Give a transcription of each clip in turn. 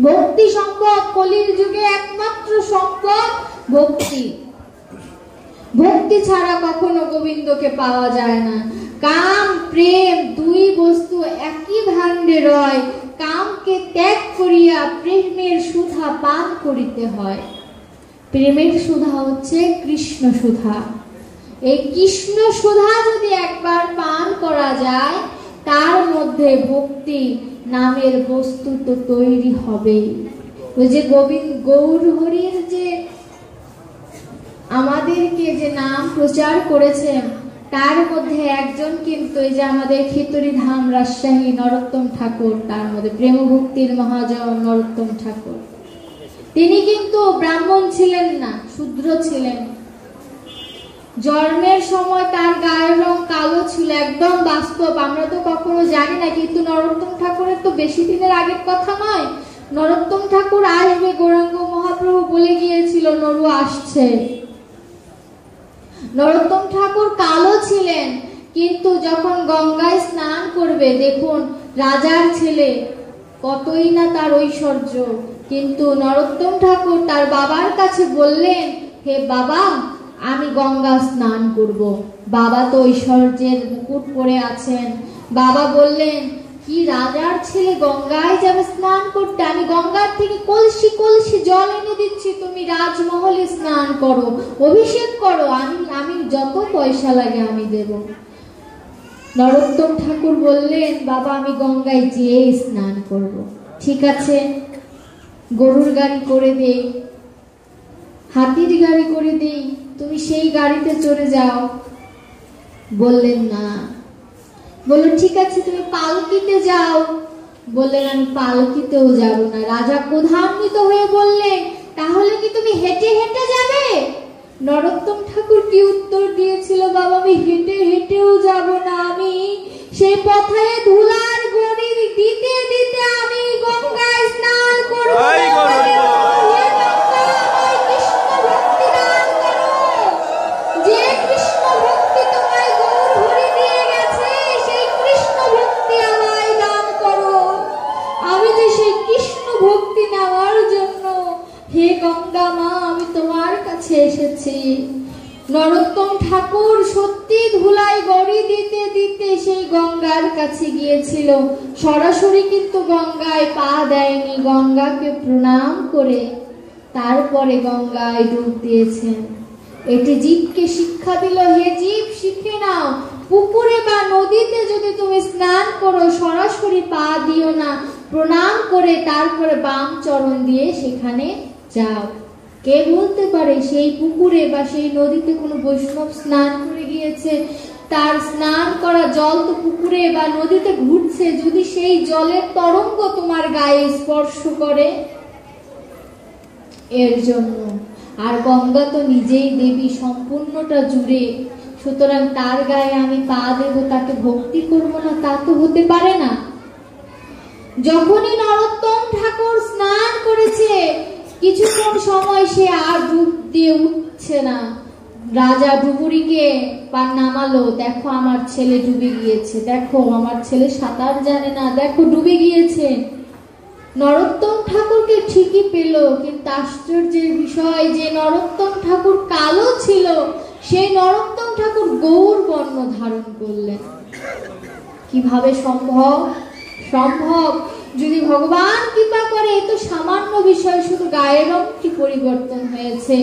ভক্তি সম্পদ, কলির যুগে একমাত্র সম্পদ ভক্তি। ভক্তি ছাড়া কখনো গোবিন্দকে পাওয়া যায় না। কাম প্রেম দুই বস্তু একই ভাণ্ডে রয়, কামকে ত্যাগ করিয়া প্রেমের সুধা পান করিতে হয়। প্রেমের সুধা হচ্ছে কৃষ্ণ সুধা। এই কৃষ্ণ সুধা যদি একবার পান করা যায়, তার মধ্যে ভক্তি নামের বস্তু তো তৈরি হবেই। ওই যে গোবিন্দ গৌর হরির যে আমাদেরকে যে নাম প্রচার করেছেন, তার মধ্যে একজন কিন্তু এই যে আমাদের খিতুরি ধাম রাজশাহী নরোত্তম ঠাকুর, তার মধ্যে প্রেম ভক্তির মহাজন নরোত্তম ঠাকুর, তিনি কিন্তু ব্রাহ্মণ ছিলেন না, শূদ্র ছিলেন। জন্মের সময় তার গায়ের রং কালো ছিল, একদম বাস্তব। আমরা তো কখনো জানি না, কিন্তু নরোত্তম ঠাকুরের তো বেশি দিনের আগের কথা নয়। নরোত্তম ঠাকুর আসবে, গৌরাঙ্গ মহাপ্রভু বলে গিয়েছিল নরু আসছে। নরোত্তম ঠাকুর কালো ছিলেন, কিন্তু যখন গঙ্গায় স্নান করবে, দেখুন রাজার ছেলে, কতই না তার ঐশ্বর্য, কিন্তু নরোত্তম ঠাকুর তার বাবার কাছে বললেন, হে বাবা, আমি গঙ্গা স্নান করব। বাবা তো ঐশ্বর্যের মুকুট পরে আছেন। বাবা বললেন, কি রাজার ছেলে গঙ্গায় যাবে স্নান করতে? আমি গঙ্গার থেকে কলসি কলসি জল এনে দিচ্ছি, তুমি রাজমহলে স্নান করো, অভিষেক করো, আমি যত পয়সা লাগে আমি দেব। নরোত্তম ঠাকুর বললেন, বাবা আমি গঙ্গায় যেয়ে স্নান করব। ঠিক আছে, গরুর গাড়ি করে দেই, হাতির গাড়ি করে দেই, তুমি সেই গাড়িতে চড়ে যাও। বললেন না। বলল ঠিক আছে, তুমি পালকিতে যাও। বললেন আমি পালকিতেও যাব না। রাজা ক্রোধান্বিত হয়ে বললেন, তাহলে কি তুমি হেঁটে হেঁটে যাবে? নরোত্তম ঠাকুর কি উত্তর দিয়েছিল, বাবা আমি হেঁটে হেঁটেও যাব না, আমি সেই পথে ধুলার গড়ি দিতে দিতে আমি গঙ্গায় স্নান করব। হে গঙ্গা মা, আমি তোমার কাছে এসেছি। নরোত্তম ঠাকুর সত্যি ধুলায় গড়ি দিতে দিতে সেই গঙ্গার কাছে গিয়েছিল। সরাসরি কিন্তু গঙ্গায় পা দেয়নি, গঙ্গাকে প্রণাম করে তারপরে গঙ্গায় ডুব দিয়েছেন। এটি জীবকে শিক্ষা দিল, হে জীব শিখে নাও, পুকুরে বা নদীতে যদি তুমি স্নান করো, সরাসরি পা দিও না, প্রণাম করে তারপরে বাম চরণ দিয়ে সেখানে যাও। কে বলতে পারে সেই পুকুরে বা সেই নদীতে কোনো বৈষ্ণব স্নান করে গিয়েছে, তার স্নান করা জল তো পুকুরে বা নদীতে ঘুরছে, যদি সেই জলের তরঙ্গ তোমার গায়ে স্পর্শ করে? এর জন্য আর গঙ্গা তো নিজেই দেবী, সম্পূর্ণটা জুড়ে, সুতরাং তার গায়ে আমি পা দেব, তাকে ভক্তি করব না, তা তো হতে পারে না। যখনই নরোত্তম ঠাকুর স্নান করেছে, কিছুক্ষণ সময় সে আর ডুব দিয়ে উঠছে না। রাজা ডুবুরিকে নামালো, দেখো আমার ছেলে ডুবে গিয়েছে, দেখো আমার ছেলে সাঁতার জানে না, দেখো ডুবে গিয়েছে। নরোত্তম ঠাকুরকে ঠিকই পেল, কিন্তু আশ্চর্যের বিষয় যে নরোত্তম ঠাকুর কালো ছিল, সেই নরোত্তম ঠাকুর গৌর বর্ণ ধারণ করলেন। কিভাবে সম্ভব? সম্ভব যদি ভগবান কৃপা করে। এ তো সামান্য বিষয়, শুধু গায়ের রংটি পরিবর্তন হয়েছে।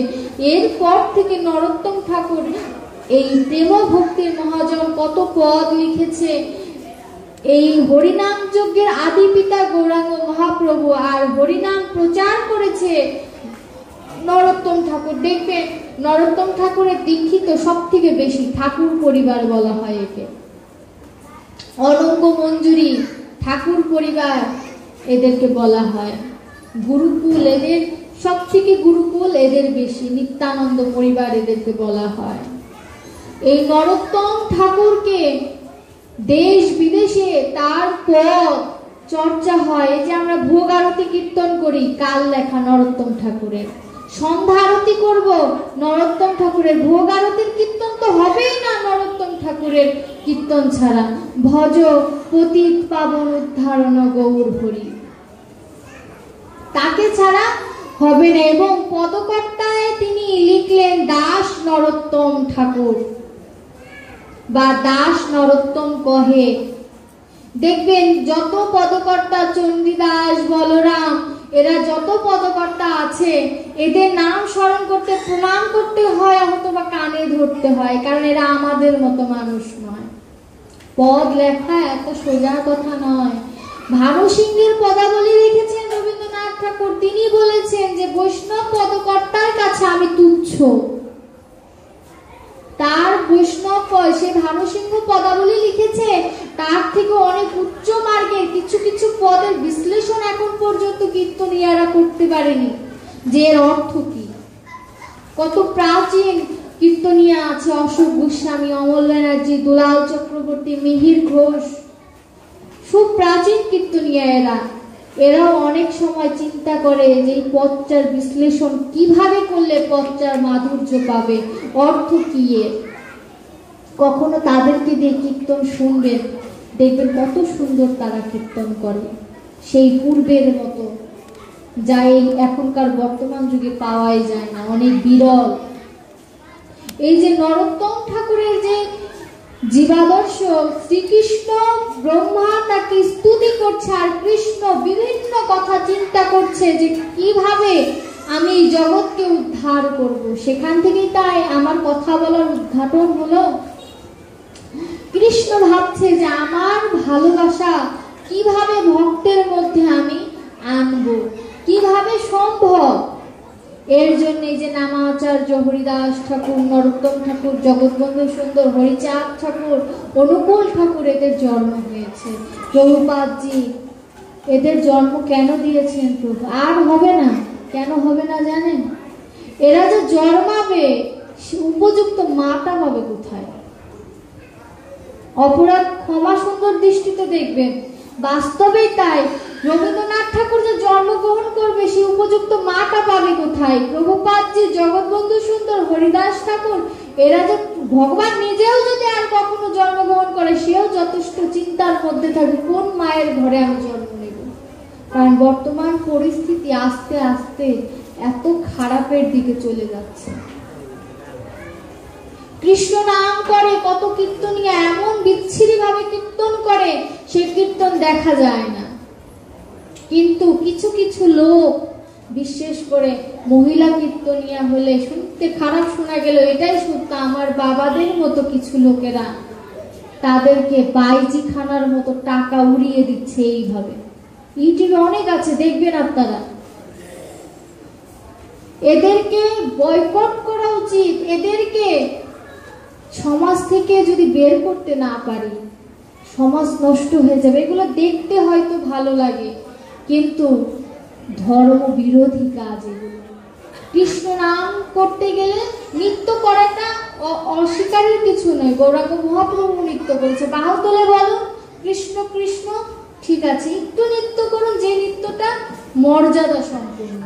এরপর থেকে নরোত্তম ঠাকুর এই প্রেম ভক্তির মহাজন কত পদ লিখেছে। এই হরিনাম যজ্ঞের আদি পিতা গৌরাঙ্গ মহাপ্রভু, আর হরিনাম প্রচার করেছে নরোত্তম ঠাকুর। দেখবেন নরোত্তম ঠাকুরের দীক্ষিত সব থেকে বেশি, ঠাকুর পরিবার বলা হয় একে। অনঙ্গ মঞ্জুরি ঠাকুর পরিবার এদেরকে বলা হয়। গুরুকুল এদের সব থেকে, গুরুকুল এদের বেশি, নিত্যানন্দ পরিবার এদেরকে বলা হয়। এই নরোত্তম ঠাকুরকে দেশ বিদেশে তার পদ চর্চা হয়। এই যে আমরা ভোগ আরতি কীর্তন করি, কাল লেখা নরোত্তম ঠাকুরের। সন্ধ্যা আরতি করব, নরোত্তম ঠাকুরের। ভোগ আরতির কীর্তন তো হবেই না নরোত্তম ঠাকুরের কীর্তন ছাড়া। ভজ পতিত পাবন উদ্ধারণ গৌর হরি। তাকে ছাড়া হবে না। এবং পদকর্তায় তিনি লিখলেন দাস নরোত্তম ঠাকুর বা দাস নরোত্তম কহে। দেখবেন যত পদকর্তা, চণ্ডীদাস, বলরাম, এরা যত পদকর্তা আছে, এদের নাম স্মরণ করতে, প্রণাম করতে হয় অথবা কানে ধরতে হয়, কারণ এরা আমাদের মতো মানুষ নয়। পদ লেখা এত সোজা কথা নয়। ভানু সিংহের পদাবলী লিখেছেন রবীন্দ্রনাথ ঠাকুর। তিনি বলেছেন যে বৈষ্ণব পদকর্তার কাছে আমি তুচ্ছ। তার বৈষ্ণব, সে ভানু সিংহ পদাবলী লিখেছে, তার থেকে অনেক উচ্চ মার্গের কিছু কিছু পদের বিশ্লেষণ এখন পর্যন্ত কীর্তনীয়ারা করতে পারেনি, যে এর অর্থ কি। কত প্রাচীন কীর্তনীয়া আছে, অশোক গোস্বামী, অমল ব্যানার্জি, দুলাল চক্রবর্তী, মিহির ঘোষ, সুপ্রাচীন কীর্তনীয়া এরাও অনেক সময় চিন্তা করে যে এই পদটার বিশ্লেষণ কিভাবে করলে পদটার মাধুর্য পাবে, অর্থ কি এর। কখনো তাদেরকে দিয়ে কীর্তন শুনবেন, দেখবেন কত সুন্দর তারা কীর্তন করে, সেই পূর্বের মতো, যা এই এখনকার বর্তমান যুগে পাওয়াই যায় না, অনেক বিরল। এই যে নরোত্তম ঠাকুরের যে জীবাদর্শ, শ্রীকৃষ্ণ ব্রহ্মা তাকে স্তুতি করছে, আর কৃষ্ণ বিভিন্ন কথা চিন্তা করছে যে কিভাবে আমি এই জগৎকে উদ্ধার করব। সেখান থেকেই তাই আমার কথা বলার উদ্ঘাটন হলো। কৃষ্ণ ভাবছে যে আমার ভালোবাসা কিভাবে ভক্তের মধ্যে আমি আনবো, কিভাবে সম্ভব। এর জন্য যে নামাচার্য হরিদাস ঠাকুর, নরোত্তম ঠাকুর, জগৎবন্ধু সুন্দর, হরিচাঁদ ঠাকুর, অনুকূল ঠাকুর, এদের জন্ম হয়েছে। প্রভুপাদজি এদের জন্ম কেন দিয়েছেন প্রভু? আর হবে না। কেন হবে না জানেন? এরা যে জন্মাবে, উপযুক্ত মাটা পাবে কোথায়? অপরাধ ক্ষমা সুন্দর দৃষ্টিতে দেখবেন, বাস্তবেই তাই। রবীন্দ্রনাথ ঠাকুর যে জন্মগ্রহণ করবে, সে উপযুক্ত মাটা পাবে কোথায়? প্রভুপাদজি, জগৎবন্ধু সুন্দর, হরিদাস ঠাকুর, এরা যে ভগবান নিজেও যদি আর কখনো জন্মগ্রহণ করে, সেও যথেষ্ট চিন্তার মধ্যে থাকবে, কোন মায়ের ঘরে আমি জন্ম নেব। কারণ বর্তমান পরিস্থিতি আস্তে আস্তে এত খারাপের দিকে চলে যাচ্ছে। কৃষ্ণ নাম করে কত কীর্তনীয়া এমন বিচ্ছিরি ভাবে কীর্তন করে, সে কীর্তন দেখা যায় না। কিন্তু কিছু কিছু লোক, বিশেষ করে মহিলা কীর্তনীয়া হলে, শুনতে খারাপ শোনা গেল, এটাই সত্য, আমার বাবাদের মতো কিছু লোকেরা তাদেরকে বাইজি খানার মতো টাকা উড়িয়ে দিচ্ছে এইভাবে। ইউটিউবে অনেক আছে, দেখবেন আপনারা। এদেরকে বয়কট করা উচিত। এদেরকে সমাজ থেকে যদি বের করতে না পারি, সমাজ নষ্ট হয়ে যাবে। এগুলো দেখতে হয়তো ভালো লাগে, কিন্তু ধর্ম বিরোধী কাজ এগুলো। কৃষ্ণ নাম করতে গেলে নৃত্য করাটা অস্বীকারের কিছু নয়। গৌরাঙ্গ মহাপ্রভু নৃত্য করেছে, বাহু তোলে বলো কৃষ্ণ কৃষ্ণ, ঠিক আছে, একটু নৃত্য করুন, যে নৃত্যটা মর্যাদা সম্পন্ন।